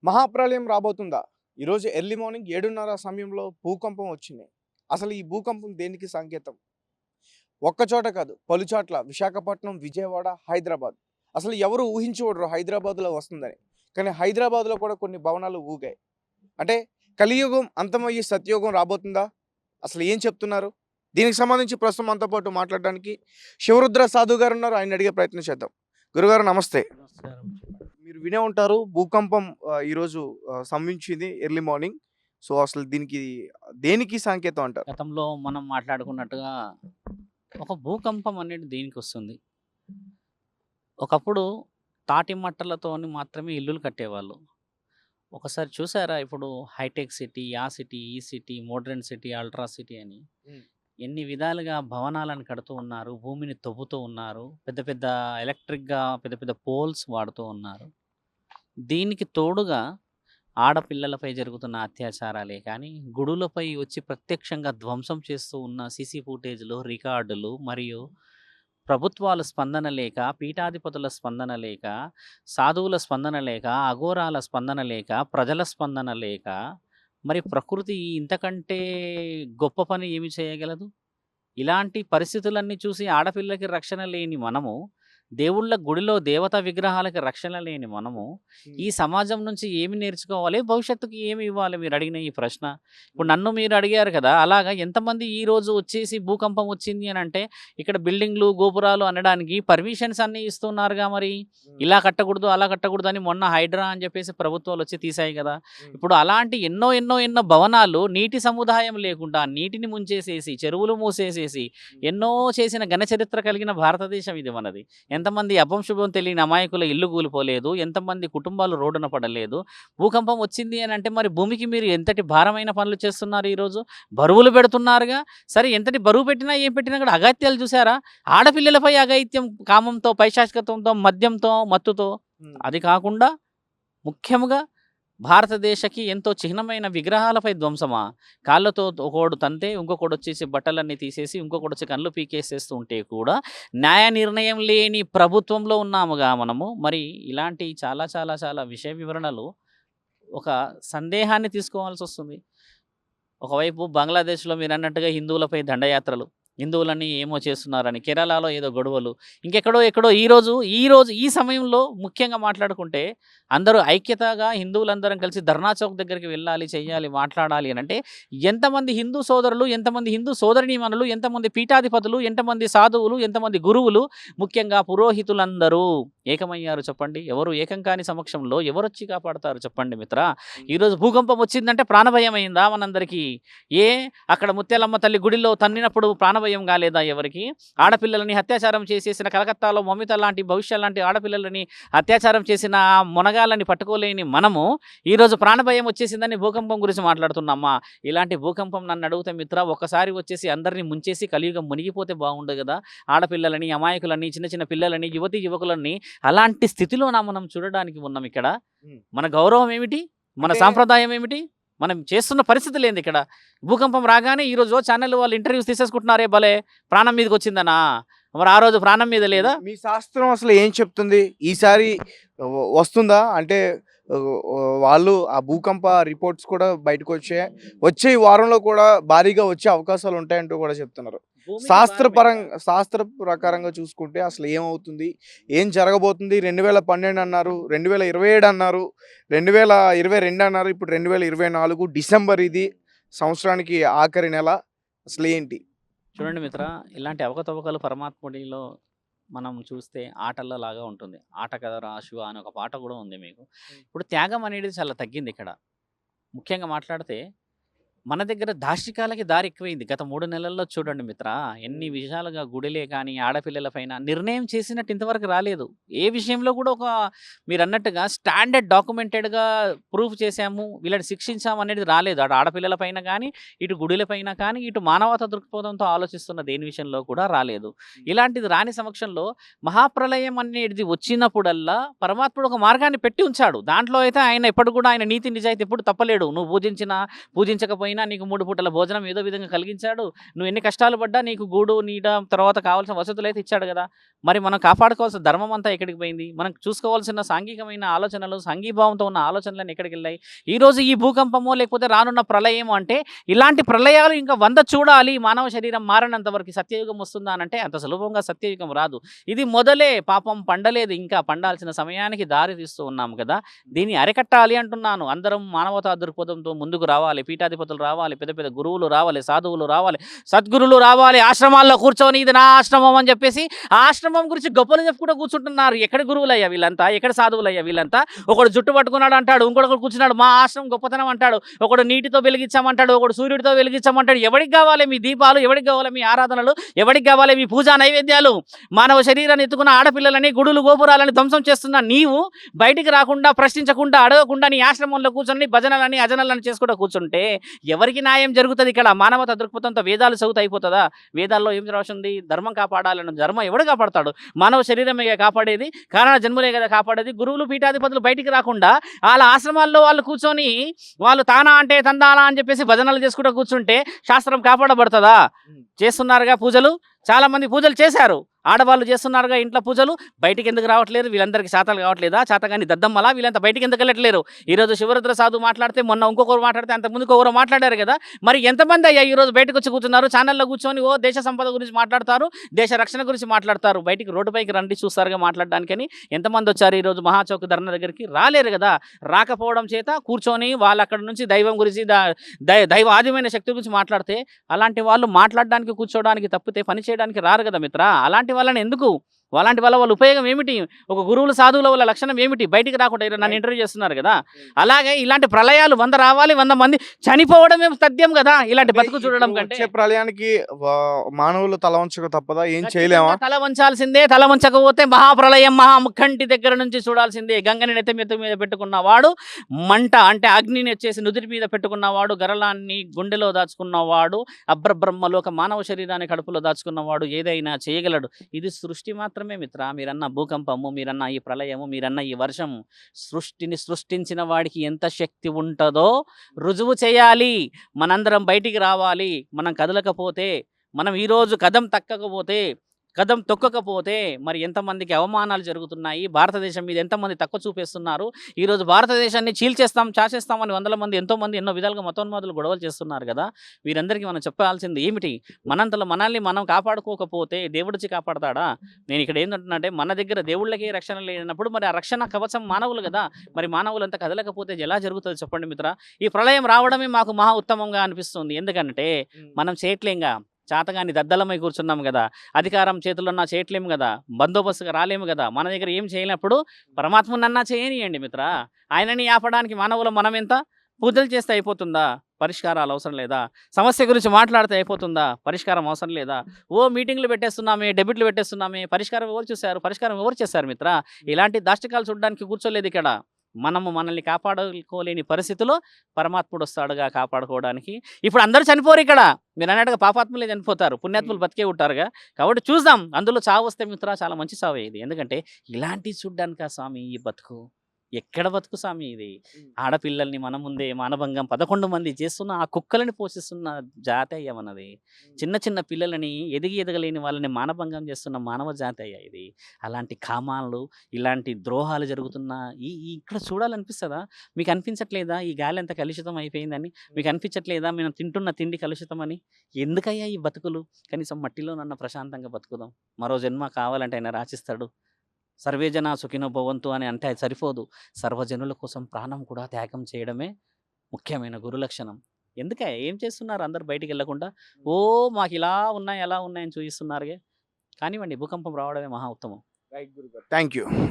మహాప్రళయం రాబోతుందా? ఈరోజు early morning 7:30 సమయంలో భూకంపం వచ్చింది. అసలు ఈ భూకంపం దేనికి సంకేతం? ఒక్క చోట కాదు, పలుచోట్ల విశాఖపట్నం, విజయవాడ, హైదరాబాద్. అసలు ఎవరు ఊహించకూడరు హైదరాబాద్‌లో వస్తుందని. కానీ హైదరాబాద్‌లో కూడా కొన్ని భవనాలు ఊగాయి. అంటే కలియుగం అంతమయ్యి సత్యయుగం రాబోతుందా? అసలు ఏం చెప్తున్నారు? దీనికి సంబంధించి ప్రస్తుతం మనతో పాటు మాట్లాడడానికి శివరుద్ర సాధు గారు ఉన్నారు. ఆయన్ని అడిగే ప్రయత్నం చేద్దాం. గురుగారు నమస్తే. నమస్కారం. మీరు వినే ఉంటారు భూకంపం ఈరోజు సంభవించింది ఎర్లీ మార్నింగ్. సో, అసలు దీనికి దేనికి సంకేతం అంటారు? గతంలో మనం మాట్లాడుకున్నట్టుగా ఒక భూకంపం అనేది దేనికొస్తుంది? ఒకప్పుడు తాటి మట్టలతోని మాత్రమే ఇల్లులు కట్టేవాళ్ళు. ఒకసారి చూసారా ఇప్పుడు హైటెక్ సిటీ, ఆ సిటీ, ఈ city, modern city, ultra city అని హ్మ్. ఎన్ని విధాలుగా భవనాలను కడుతూ ఉన్నారు. భూమిని తవ్వుతూ ఉన్నారు. పెద్ద పెద్ద ఎలక్ట్రిక్‌గా పెద్ద పెద్ద పోల్స్ వాడుతూ ఉన్నారు. దీనికి తోడుగా ఆడపిల్లలపై జరుగుతున్న అత్యాచారాలే కానీ, గుడులపై వచ్చి ప్రత్యక్షంగా ధ్వంసం చేస్తూ ఉన్న సీసీ ఫుటేజ్‌లు, రికార్డులు మరియు ప్రభుత్వాల స్పందన లేక, పీఠాధిపతుల స్పందన లేక, సాధువుల స్పందన లేక, అఘోరాల స్పందన లేక, ప్రజల స్పందన లేక, మరి ప్రకృతి ఇంతకంటే గొప్ప పని ఏమి చేయగలదు? ఇలాంటి పరిస్థితులన్నీ చూసి ఆడపిల్లకి రక్షణ లేని మనము, దేవుళ్ళ గుడిలో దేవతా విగ్రహాలకి రక్షణ లేని మనము, హ్మ్. ఈ సమాజం నుంచి ఏమి నేర్చుకోవాలి? భవిష్యత్తుకి ఏమి ఇవ్వాలి? మీరడిగిన ఈ ప్రశ్న. ఇప్పుడు నన్ను మీరు అడిగారు కదా! అలాగా ఎంతమంది ఈరోజు వచ్చేసి భూకంపం వచ్చింది అనంటే, ఇక్కడ బిల్డింగ్‌లు, గోపురాలు అనడానికి పర్మిషన్స్ అన్నీ ఇస్తున్నారుగా మరి. హ్మ్. ఇలా కట్టకూడదు, అలా కట్టకూడదు అని మొన్న హైడ్రా అని చెప్పేసి ప్రభుత్వాలొచ్చి తీశాయి కదా! హ్మ్. ఇప్పుడు అలాంటి ఎన్నో భవనాలు నీటి సముదాయం లేకుండా నీటిని ముంచేసేసి, చెరువులు మూసేసేసి, ఎన్నో చేసిన ఘన చరిత్ర కలిగిన భారతదేశం ఇది మనది. ఎంతమంది అపంశుభం తెలియని అమాయకుల ఇల్లు కూలిపోలేదు. ఎంతమంది కుటుంబాలు రోడ్డున పడలేదు. భూకంపం వచ్చింది అనంటే మరి భూమికి మీరు ఎంతటి భారమైన పనులు చేస్తున్నారు ఈరోజు? బరువులు పెడుతున్నారుగా. సరే ఎంతటి బరువు పెట్టినా, ఏం పెట్టినా కూడా అఘాయిత్యాలు చూసారా? ఆడపిల్లలపై అఘాయిత్యం కామంతో, పైశాచికత్వంతో, మద్యంతో, మత్తుతో. హ్మ్. అది కాకుండా ముఖ్యముగా భారతదేశకి ఎంతో చిహ్నమైన విగ్రహాలపై ధ్వంసమా? కాళ్ళతో ఒకడు తంతే, ఇంకొకడొచ్చేసి బట్టలన్నీ తీసేసి, ఇంకొకడొచ్చి కళ్ళు పీకేసేస్తూ ఉంటే కూడా న్యాయ నిర్ణయం లేని ప్రభుత్వంలో ఉన్నాముగా మనము. మరి ఇలాంటి చాలా విషయ వివరణలు ఒక సందేహాన్ని తీసుకోవాల్సొస్తుంది. ఒకవైపు బంగ్లాదేశ్‌లో మీరన్నట్టుగా హిందువులపై దండయాత్రలు. హిందువులని ఏమో చేస్తున్నారని. కేరళలో ఏదో గొడవలు. ఇంకెక్కడో ఎక్కడో ఈరోజు ఈ సమయంలో ముఖ్యంగా మాట్లాడుకుంటే అందరూ ఐక్యతగా హిందువులందరం కలిసి ధర్నా చౌక్ దగ్గరికి వెళ్ళాలి, చెయ్యాలి, మాట్లాడాలి అనంటే ఎంతమంది హిందూ సోదరులు, ఎంతమంది హిందూ సోదరీమణులు, ఎంతమంది పీఠాధిపతులు, ఎంతమంది సాధువులు, ఎంతమంది గురువులు, ముఖ్యంగా పురోహితులందరూ ఏకమయ్యారు చెప్పండి. ఎవరు ఏకం కాని సమక్షంలో ఎవరొచ్చి కాపాడతారు చెప్పండి మిత్రా? ఈరోజు భూకంపం వచ్చిందంటే ప్రాణభయమైందా మనందరికీ? ఏ అక్కడ ముత్యాలమ్మ తల్లి గుడిలో తన్నినప్పుడు ప్రాణభయం కాలేదా ఎవరికి? ఆడపిల్లలని అత్యాచారం చేసేసిన కలకత్తాలో మమిత లాంటి, భవిష్య లాంటి ఆడపిల్లలని అత్యాచారం చేసిన ఆ మొనగాళ్ళని పట్టుకోలేని మనము ఈరోజు ప్రాణభయం వచ్చేసిందని భూకంపం గురించి మాట్లాడుతున్నామా? ఇలాంటి భూకంపం నన్ను అడిగితే మిత్ర ఒక్కసారి వచ్చేసి అందరిని ముంచేసి కలియుగం మునిగిపోతే బాగుండు కదా! ఆడపిల్లలని, అమాయకులని, చిన్న చిన్న పిల్లలని, యువతీ యువకులని అలాంటి స్థితిలోనా మనం చూడడానికి ఉన్నాం ఇక్కడ? హ్మ్. మన గౌరవం ఏమిటి? మన అంటే సాంప్రదాయం ఏమిటి? మనం చేస్తున్న పరిస్థితులేంది ఇక్కడ? భూకంపం రాగానే ఈరోజు ఛానల్ వాళ్ళు ఇంటర్వ్యూస్ తీసేసుకుంటున్నారే భలే! ప్రాణం మీదకొచ్చిందనా? మరి ఆ రోజు ప్రాణం మీద లేదా? మీ శాస్త్రం అసలు ఏం చెప్తుంది? ఈసారి వస్తుందా? అంటే వాళ్ళు ఆ భూకంప రిపోర్ట్స్ కూడా బయటకొచ్చాయి. వచ్చే ఈ వారంలో కూడా భారీగా వచ్చే అవకాశాలు ఉంటాయంటూ కూడా చెప్తున్నారు. భూమికి భారమేంట? శాస్త్ర ప్రకారంగా చూసుకుంటే అసలు ఏమవుతుంది? ఏం జరగబోతుంది? 2012 అన్నారు, 2027 అన్నారు, 2022 అన్నారు, ఇప్పుడు 2024 డిసెంబర్ ఇది. సంవత్సరానికి ఆఖరి నెల. అసలేంటి? చూడండి మిత్ర, ఇలాంటి అవకతవకలు పరమాత్ముడిలో మనం చూస్తే ఆటల్లో లాగా ఉంటుంది. 'ఆట కదరా శివ' అని ఒక పాట కూడా ఉంది మీకు. ఇప్పుడు త్యాగం అనేది చాలా తగ్గింది ఇక్కడ. ముఖ్యంగా మాట్లాడితే మన దగ్గర దాష్టికాలకి దారి ఎక్కువైంది. గత 3 నెలల్లో చూడండి మిత్రా, ఎన్ని విషయాలుగా గుడిలే కానీ, ఆడపిల్లల పైన నిర్ణయం చేసినట్టు ఇంతవరకు రాలేదు. ఏ విషయంలో కూడా ఒక మీరన్నట్టుగా స్టాండర్డ్ డాక్యుమెంటెడ్‌గా ప్రూఫ్ చేశాము, వీళ్ళని శిక్షించాము అనేది రాలేదు. అటు ఆడపిల్లల పైన గానీ, ఇటు గుడిల పైన కానీ, ఇటు మానవతా దృక్పథంతో ఆలోచిస్తున్న దేని విషయంలో కూడా రాలేదు. ఇలాంటిది రాని సమక్షంలో మహాప్రళయం అనేది వచ్చినప్పుడల్లా పరమాత్ముడు ఒక మార్గాన్ని పెట్టి ఉంచాడు. దాంట్లో అయితే ఆయన ఎప్పటికి కూడా ఆయన నీతి నిజాయితీ ఎప్పుడు తప్పలేడు. నువ్వు పూజించినా, పూజించకపోయినా అయినా నీకు 3 పూటల భోజనం ఏదో విధంగా కలిగించాడు. నువ్వు ఎన్ని కష్టాలు పడ్డా నీకు గూడు, నీడ తర్వాత కావాల్సిన వసతులైతే ఇచ్చాడు గదా! మరి మనం కాపాడుకోవాల్సిన ధర్మం అంతా ఎక్కడికి పోయింది? మనం చూసుకోవాల్సిన సాంఘికమైన ఆలోచనలు, సంఘీభావంతో ఉన్న ఆలోచనలన్నీ ఎక్కడికెళ్ళాయి? ఈరోజు ఈ భూకంపమో లేకపోతే రానున్న ప్రళయమో అంటే ఇలాంటి ప్రళయాలు ఇంకా 100 చూడాలి మానవ శరీరం మారనంత వరకు సత్యయుగం వస్తుందా అనంటే అంత సులభంగా సత్యయుగం రాదు. ఇది మొదలే, పాపం పండలేదు, ఇంకా పండాల్సిన సమయానికి దారి తీస్తూ ఉన్నాము కదా! దీన్ని అరికట్టాలి అంటున్నాను. అందరం మానవతా దృక్పథంతో ముందుకు రావాలి. పీఠాధిపతులు రావాలి, పెద్ద పెద్ద గురువులు రావాలి, సాధువులు రావాలి, సద్గురులు రావాలి. ఆశ్రమాల్లో కూర్చొని ఇది నా ఆశ్రమం అని చెప్పేసి ఆ ఆశ్రమం గురించి గొప్పలు చెప్పుకుంటూ కూర్చుంటున్నారు. ఎక్కడ గురువులయ్యా వీళ్ళంతా? ఎక్కడ సాధువులయ్యా వీళ్ళంతా? ఒకడు జుట్టు పట్టుకున్నాడు అంటాడు, ఇంకొకడు కూర్చున్నాడు మా ఆశ్రమం గొప్పతనం అంటాడు, ఒకడు నీటితో వెలిగించామంటాడు, ఒకడు సూర్యుడితో వెలిగించామంటాడు. ఎవరికి కావాలి మీ దీపాలు? ఎవరికి కావాలి మీ ఆరాధనలు? ఎవరికి కావాలి మీ పూజా నైవేద్యాలు? మానవ శరీరాన్ని ఎత్తుకున్న ఆడపిల్లలని, గుడులు గోపురాలని ధ్వంసం చేస్తున్న నీవు బయటికి రాకుండా, ప్రశ్నించకుండా, అడగకుండా నీ ఆశ్రమంలో కూర్చొని భజనలని అజనలని చేసుకుంటూ కూర్చుంటే ఎవరికి న్యాయం జరుగుతుంది? ఇక్కడ మానవత దృక్పథంతో వేదాలు చదువుతూ అయిపోతుందా? వేదాల్లో ఏం రాసింది? ధర్మం కాపాడాలని. ధర్మం ఎవడు కాపాడతాడు? మానవ శరీరమే కాపాడేది, కారణ జన్ములే కదా కాపాడేది. గురువులు పీఠాధిపతులు బయటికి రాకుండా వాళ్ళ ఆశ్రమాల్లో వాళ్ళు కూర్చొని వాళ్ళు తానా అంటే తందానా అని చెప్పేసి భజనలు చేసుకుంటూ కూర్చుంటే శాస్త్రం కాపాడబడుతుందా? చేస్తున్నారుగా పూజలు, చాలా మంది పూజలు చేశారు. ఆడవాళ్ళు చేస్తున్నారుగా ఇంట్లో పూజలు. బయటికి ఎందుకు రావట్లేదు? వీళ్ళందరికీ శాతాలు కావట్లేదా? చేతగాని దద్దమ్మలా వీళ్ళంతా బయటికి ఎందుకు వెళ్ళట్లేరు? ఈరోజు శివరుద్ర సాధు మాట్లాడితే, మొన్న ఇంకొకరు మాట్లాడితే, అంత ముందుకు ఒకరు మాట్లాడారు కదా. మరి ఎంతమంది అయ్యా ఈరోజు బయటకు వచ్చి కూర్చున్నారు? ఛానల్లో కూర్చొని ఓ దేశ సంపద గురించి మాట్లాడతారు, దేశ రక్షణ గురించి మాట్లాడతారు. బయటికి రోడ్డుపైకి రండి చూస్తారుగా మాట్లాడడానికని. ఎంతమంది వచ్చారు ఈరోజు మహాచౌక్ ధర్నా దగ్గరికి? రాలేరు కదా. రాకపోవడం చేత కూర్చొని వాళ్ళు అక్కడ నుంచి దైవం గురించి, దైవ ఆదిమైన శక్తి గురించి మాట్లాడితే అలాంటి వాళ్ళు మాట్లాడడానికి కూర్చోవడానికి తప్పితే పని చేయడానికి రారు కదా మిత్ర. అలాంటి వాళ్ళని ఎందుకు? అలాంటి వాళ్ళ ఉపయోగం ఏమిటి? ఒక గురువులు సాధువుల వల్ల లక్షణం ఏమిటి? బయటికి రాకుండా నన్ను ఇంటర్వ్యూ చేస్తున్నారు కదా. అలాగే ఇలాంటి ప్రళయాలు 100 రావాలి, 100 మంది చనిపోవడమే తథ్యం కదా. ఇలాంటి బతుకు చూడడం కంటే ప్రళయానికి మానవులు తల వంచక తప్పదా? ఏం చేయలేమా? తల వంచాల్సిందే. తల వంచకపోతే మహాప్రళయం మహాముఖంటి దగ్గర నుంచి చూడాల్సిందే. గంగని నెత్తి మీద పెట్టుకున్నవాడు, మంట అంటే అగ్నిని వచ్చేసి నుదిరి మీద పెట్టుకున్నవాడు, గరళాన్ని గుండెలో దాచుకున్నవాడు, అబ్రబ్రహ్మలోక మానవ శరీరాన్ని కడుపులో దాచుకున్నవాడు ఏదైనా చేయగలడు. ఇది సృష్టి మాత్రమే మిత్ర. మీరన్న భూకంపము, మీరన్న ఈ ప్రళయము, మీరన్న ఈ వర్షము, సృష్టిని సృష్టించిన వాడికి ఎంత శక్తి ఉంటుందో రుజువు చేయాలి. మనందరం బయటికి రావాలి. మనం కదలకపోతే, మనం ఈరోజు కదం తొక్కకపోతే మరి ఎంతమందికి అవమానాలు జరుగుతున్నాయి? భారతదేశం మీద ఎంతమంది తక్కువ చూపేస్తున్నారు? ఈరోజు భారతదేశాన్ని చీల్చేస్తాం, చాచేస్తామని 100 మంది, ఎంతోమంది ఎన్నో విధాలుగా మతోన్మాదులు గొడవలు చేస్తున్నారు కదా. వీరందరికీ మనం చెప్పాల్సింది ఏమిటి? మనంతలో మనల్ని మనం కాపాడుకోకపోతే దేవుడిచి కాపాడతాడా? నేను ఇక్కడ ఏంటంటున్నానంటే, మన దగ్గర దేవుళ్ళకి రక్షణ లేనప్పుడు మరి ఆ రక్షణ కవచం మానవులు కదా. మరి మానవులంతా కదలకపోతే ఎలా జరుగుతుంది చెప్పండి మిత్ర? ఈ ప్రళయం రావడమే మాకు మహా ఉత్తమంగా అనిపిస్తుంది. ఎందుకంటే మనం చేయట్లేంగా, చాతగాని దద్దలమై కూర్చున్నాం కదా. అధికారం చేతులున్నా చేయట్లేము కదా, బందోబస్తుగా రాలేము కదా. మన దగ్గర ఏం చేయనప్పుడు పరమాత్మనన్నా చేయనియండి మిత్ర. ఆయనని ఆపడానికి మానవులు మనం ఎంత? పూజలు చేస్తే అయిపోతుందా? పరిష్కారాలు అవసరం లేదా? సమస్య గురించి మాట్లాడితే అయిపోతుందా? పరిష్కారం అవసరం లేదా? ఓ మీటింగ్లు పెట్టేస్తున్నామే, డెబిట్లు పెట్టేస్తున్నామే, పరిష్కారం ఎవరు చేశారు మిత్ర? ఇలాంటి దాష్టికాలు చూడడానికి కూర్చోలేదు ఇక్కడ. మనల్ని కాపాడుకోలేని పరిస్థితిలో పరమాత్ముడు వస్తాడుగా కాపాడుకోవడానికి. ఇప్పుడు అందరూ చనిపోరు ఇక్కడ. మీరు అన్నట్టుగా పాపాత్ములే చనిపోతారు, పుణ్యాత్ములు బతికే ఉంటారుగా. కాబట్టి చూద్దాం, అందులో చావు వస్తే మిత్ర చాలా మంచి చావు ఇది. ఎందుకంటే ఇలాంటివి చూడ్డానికా స్వామి ఈ బతుకు? ఎక్కడ బతుకు స్వామి ఇది? ఆడపిల్లల్ని మన ముందే మానభంగం 11 మంది చేస్తున్న ఆ కుక్కలని పోషిస్తున్న జాతయ్య మనది. చిన్న చిన్న పిల్లలని ఎదగలేని వాళ్ళని మానభంగం చేస్తున్న మానవ జాతయ్య ఇది. అలాంటి కామాలు, ఇలాంటి ద్రోహాలు జరుగుతున్న ఇక్కడ చూడాలనిపిస్తుందా? మీకు అనిపించట్లేదా ఈ గాలి ఎంత కలుషితం అయిపోయిందని? మీకు అనిపించట్లేదా మేము తింటున్న తిండి కలుషితమని? ఎందుకయ్యా ఈ బతుకులు? కనీసం మట్టిలోనన్న ప్రశాంతంగా బతుకుదాం. మరో జన్మ కావాలంటే ఆయన రాసిస్తాడు. సర్వేజన సుఖినో భవంతు అని అంటే అది సరిపోదు. సర్వజనుల కోసం ప్రాణం కూడా త్యాగం చేయడమే ముఖ్యమైన గురు లక్షణం. ఎందుకే ఏం చేస్తున్నారు అందరు బయటికి వెళ్ళకుండా? ఓ మాకు ఇలా ఉన్నాయి అలా ఉన్నాయని చూపిస్తున్నారుగా. కానివ్వండి, భూకంపం రావడమే మహా ఉత్తమం. Thank you.